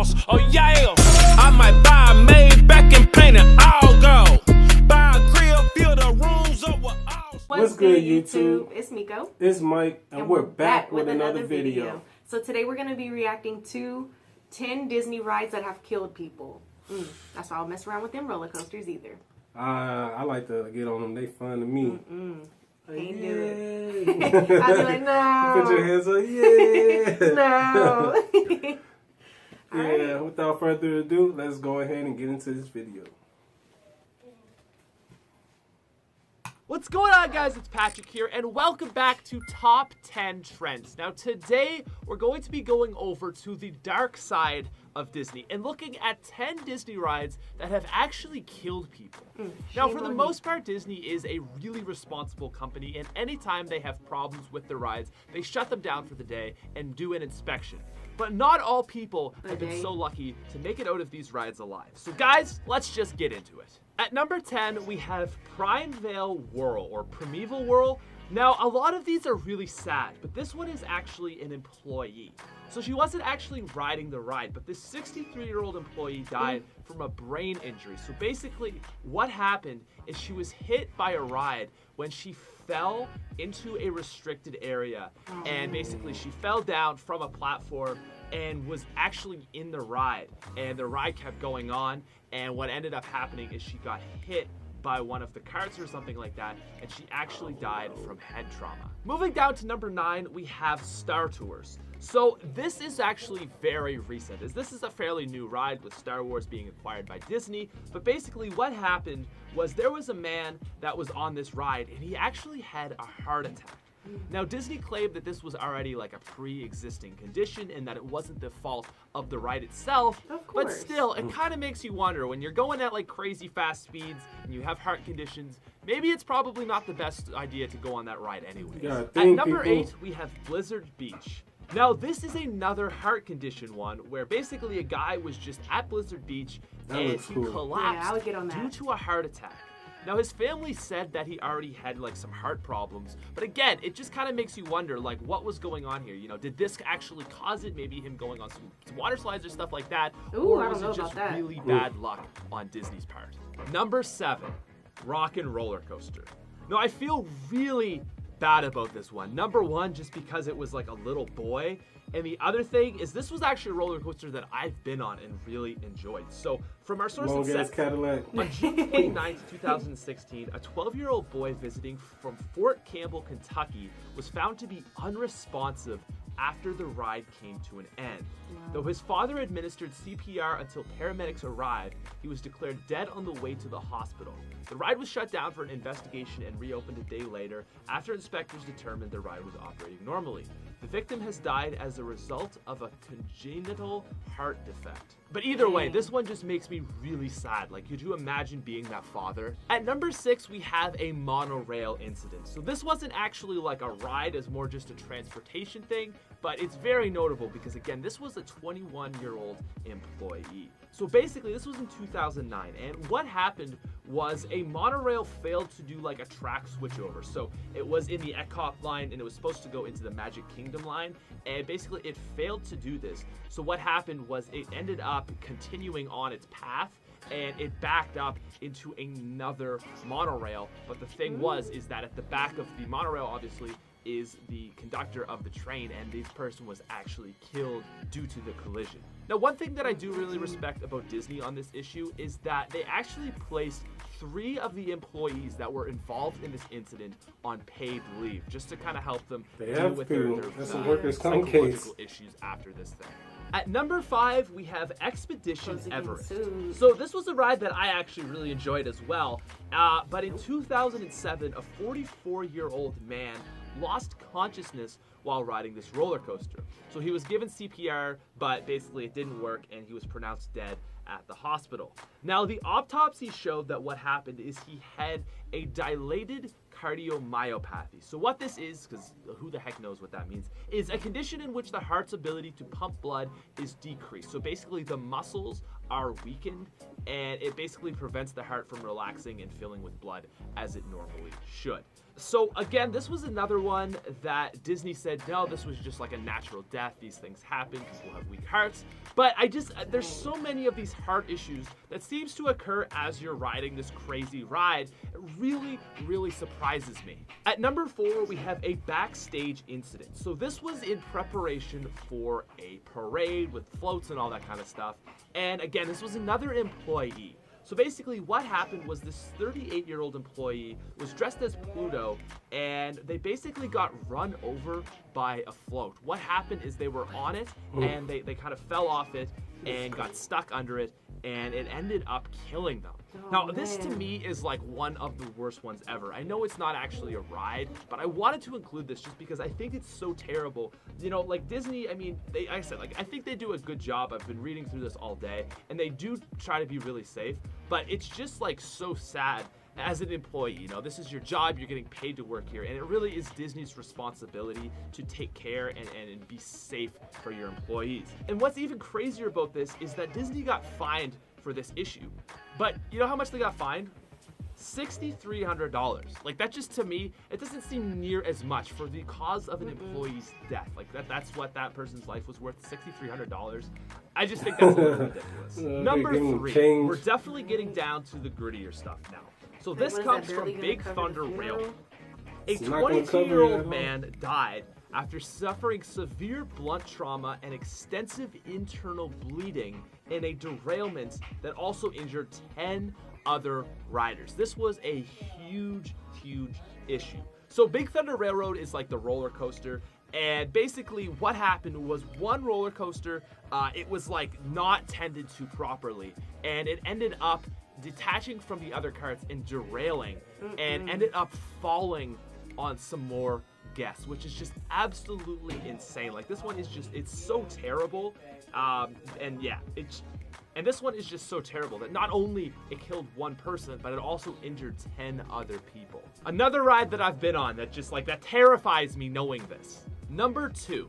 sauce. Oh yeah, I might buy a Maybach and paint it all gold. Buy a grill, fill the rooms up with all. What's good, YouTube? It's Miko. It's Mike, and we're back with another video. So today we're going to be reacting to 10 Disney rides that have killed people. That's why I'll mess around with them roller coasters either. I like to get on them. They fun to me. Can't do it. I'll be like, no. Put your hands up, yeah. No. Yeah, right. without further ado, let's go ahead and get into this video. What's going on, guys? It's Patrick here, and welcome back to Top 10 Trends. Now, today, we're going to be going over to the dark side of Disney and looking at 10 Disney rides that have actually killed people. Now, for the most part, Disney is a really responsible company, and anytime they have problems with their rides, they shut them down for the day and do an inspection. But not all people have been so lucky to make it out of these rides alive. So guys, let's just get into it. At number 10, we have Primevale Whirl, or Primeval Whirl. Now, a lot of these are really sad, but this one is actually an employee. So she wasn't actually riding the ride, but this 63-year-old employee died from a brain injury. So basically, what happened is she was hit by a ride when she fell into a restricted area. And basically, she fell down from a platform and was actually in the ride. And the ride kept going on. And what ended up happening is she got hit by one of the carts or something like that, and she actually died from head trauma. Moving down to number 9, we have Star Tours. So this is actually very recent, as this is a fairly new ride with Star Wars being acquired by Disney. But basically what happened was there was a man that was on this ride, and he actually had a heart attack. Now, Disney claimed that this was already like a pre-existing condition and that it wasn't the fault of the ride itself. Of course. But still, it kind of makes you wonder, when you're going at like crazy fast speeds and you have heart conditions, maybe it's probably not the best idea to go on that ride anyway. At number 8, we have Blizzard Beach. Now, this is another heart condition one where basically a guy was just at Blizzard Beach and he collapsed due to a heart attack. Now, his family said that he already had like some heart problems, but again, it just kind of makes you wonder, like, what was going on here? You know, did this actually cause it? Maybe him going on some water slides or stuff like that? Ooh, or was it just really bad luck on Disney's part? Number 7, Rock and Roller Coaster. Now, I feel really bad about this one. Number 1, just because it was like a little boy. And the other thing is, this was actually a roller coaster that I've been on and really enjoyed. So, from our sources, on June 29, 2016, a 12-year-old boy visiting from Fort Campbell, Kentucky, was found to be unresponsive after the ride came to an end. Though his father administered CPR until paramedics arrived, he was declared dead on the way to the hospital. The ride was shut down for an investigation and reopened a day later after inspectors determined the ride was operating normally. The victim has died as a result of a congenital heart defect. But either way, this one just makes me really sad. Like, could you imagine being that father? At number 6, we have a monorail incident. So this wasn't actually like a ride, it's more just a transportation thing, but it's very notable because, again, this was a 21-year-old employee. So basically, this was in 2009, and what happened was a monorail failed to do like a track switchover. So it was in the Epcot line, and it was supposed to go into the Magic Kingdom line, and basically it failed to do this. So what happened was it ended up continuing on its path, and it backed up into another monorail. But the thing is that at the back of the monorail, obviously, is the conductor of the train, and this person was actually killed due to the collision. Now, one thing that I do really respect about Disney on this issue is that they actually placed 3 of the employees that were involved in this incident on paid leave, just to kind of help them deal with their psychological issues after this thing. At number 5, we have Expedition Everest. So this was a ride that I actually really enjoyed as well. But in 2007, a 44-year-old man lost consciousness while riding this roller coaster. So he was given CPR, but basically it didn't work, and he was pronounced dead at the hospital. Now, the autopsy showed that what happened is he had a dilated cardiomyopathy. So what this is, because who the heck knows what that means, is a condition in which the heart's ability to pump blood is decreased. So basically the muscles are weakened, and it basically prevents the heart from relaxing and filling with blood as it normally should. So again, this was another one that Disney said, no, this was just like a natural death. These things happen. People have weak hearts. But there's so many of these heart issues that seems to occur as you're riding this crazy ride. It really, really surprises me. At number 4, we have a backstage incident. So this was in preparation for a parade with floats and all that kind of stuff. And again, this was another employee. So basically what happened was this 38-year-old employee was dressed as Pluto, and they basically got run over by a float. What happened is they were on it, and they kind of fell off it and got stuck under it, and it ended up killing them. Now, this to me is like one of the worst ones ever. I know it's not actually a ride, but I wanted to include this just because I think it's so terrible. You know, like Disney, I mean, I think they do a good job. I've been reading through this all day, and they do try to be really safe, but it's just like so sad as an employee. You know, this is your job, you're getting paid to work here, and it really is Disney's responsibility to take care and be safe for your employees. And what's even crazier about this is that Disney got fined for this issue. But you know how much they got fined? $6,300. Like, that just, to me, it doesn't seem near as much for the cause of an employee's death. Like, that's what that person's life was worth, $6,300. I just think that's a little ridiculous. Number 3, we're definitely getting down to the grittier stuff now. So this comes from Big Thunder Railroad. A 22-year-old man died after suffering severe blunt trauma and extensive internal bleeding in a derailment that also injured 10 other riders. This was a huge, huge issue. So Big Thunder Railroad is like the roller coaster, and basically what happened was one roller coaster, it was like not tended to properly, and it ended up detaching from the other carts and derailing, and ended up falling on some more guests, which is just absolutely insane. Like, this one is just, it's so terrible, and yeah, and this one is just so terrible that not only it killed one person, but it also injured 10 other people. Another ride that I've been on that just like, that terrifies me knowing this. Number 2,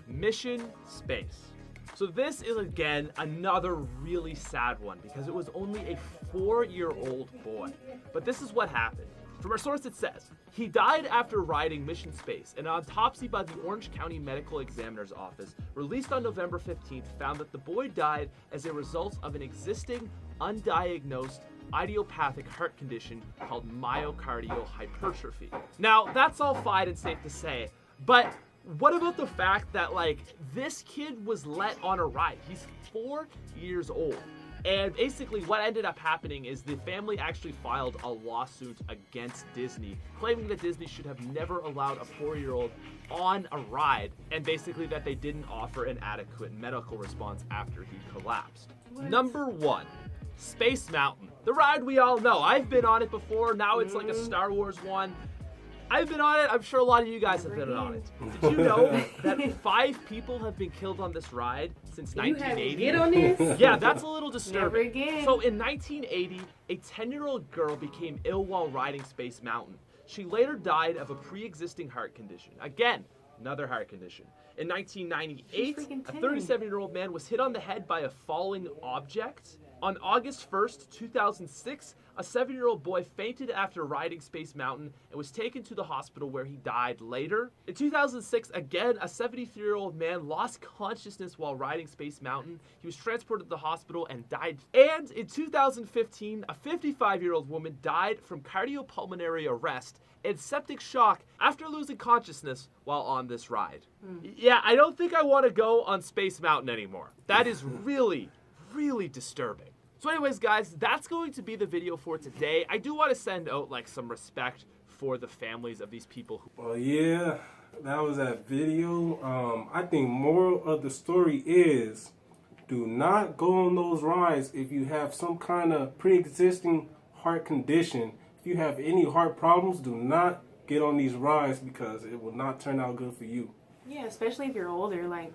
Mission Space. So this is, again, another really sad one because it was only a 4-year-old boy. But this is what happened. From our source, it says, he died after riding Mission Space. An autopsy by the Orange County Medical Examiner's Office, released on November 15th, found that the boy died as a result of an existing, undiagnosed, idiopathic heart condition called myocardial hypertrophy. Now, that's all fine and safe to say, but what about the fact that, like, this kid was let on a ride? He's 4 years old. And basically what ended up happening is the family actually filed a lawsuit against Disney, claiming that Disney should have never allowed a 4-year-old on a ride, and basically that they didn't offer an adequate medical response after he collapsed. What? Number 1, Space Mountain. The ride we all know. I've been on it before. Now it's like a Star Wars one. I've been on it. I'm sure a lot of you guys have been on it. Did you know that 5 people have been killed on this ride since 1980? You had to get on this? Yeah, that's a little disturbing. Never again. So in 1980, a 10-year-old girl became ill while riding Space Mountain. She later died of a pre-existing heart condition. Again, another heart condition. In 1998, a 37-year-old man was hit on the head by a falling object. On August 1st, 2006, a 7-year-old boy fainted after riding Space Mountain and was taken to the hospital where he died later. In 2006, again, a 73-year-old man lost consciousness while riding Space Mountain. He was transported to the hospital and died. And in 2015, a 55-year-old woman died from cardiopulmonary arrest and septic shock after losing consciousness while on this ride. Yeah, I don't think I want to go on Space Mountain anymore. That is really, really disturbing. So anyways, guys, that's going to be the video for today. I do want to send out like some respect for the families of these people. Well, yeah, that was that video. I think moral of the story is do not go on those rides if you have some kind of pre-existing heart condition. If you have any heart problems, do not get on these rides because it will not turn out good for you. Yeah, especially if you're older. Like,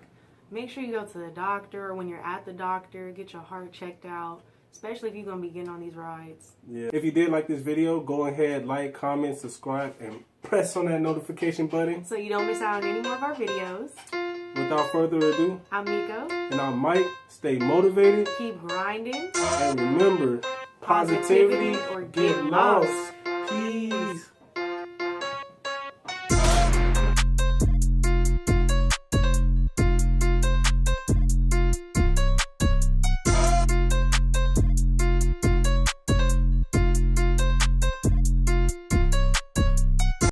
make sure you go to the doctor. When you're at the doctor, get your heart checked out. especially if you're going to be getting on these rides. Yeah. If you did like this video, go ahead, like, comment, subscribe, and press on that notification button. So you don't miss out on any more of our videos. Without further ado, I'm Miko. and I'm Mike. Stay motivated. Keep grinding. And remember, positivity or get lost. Peace.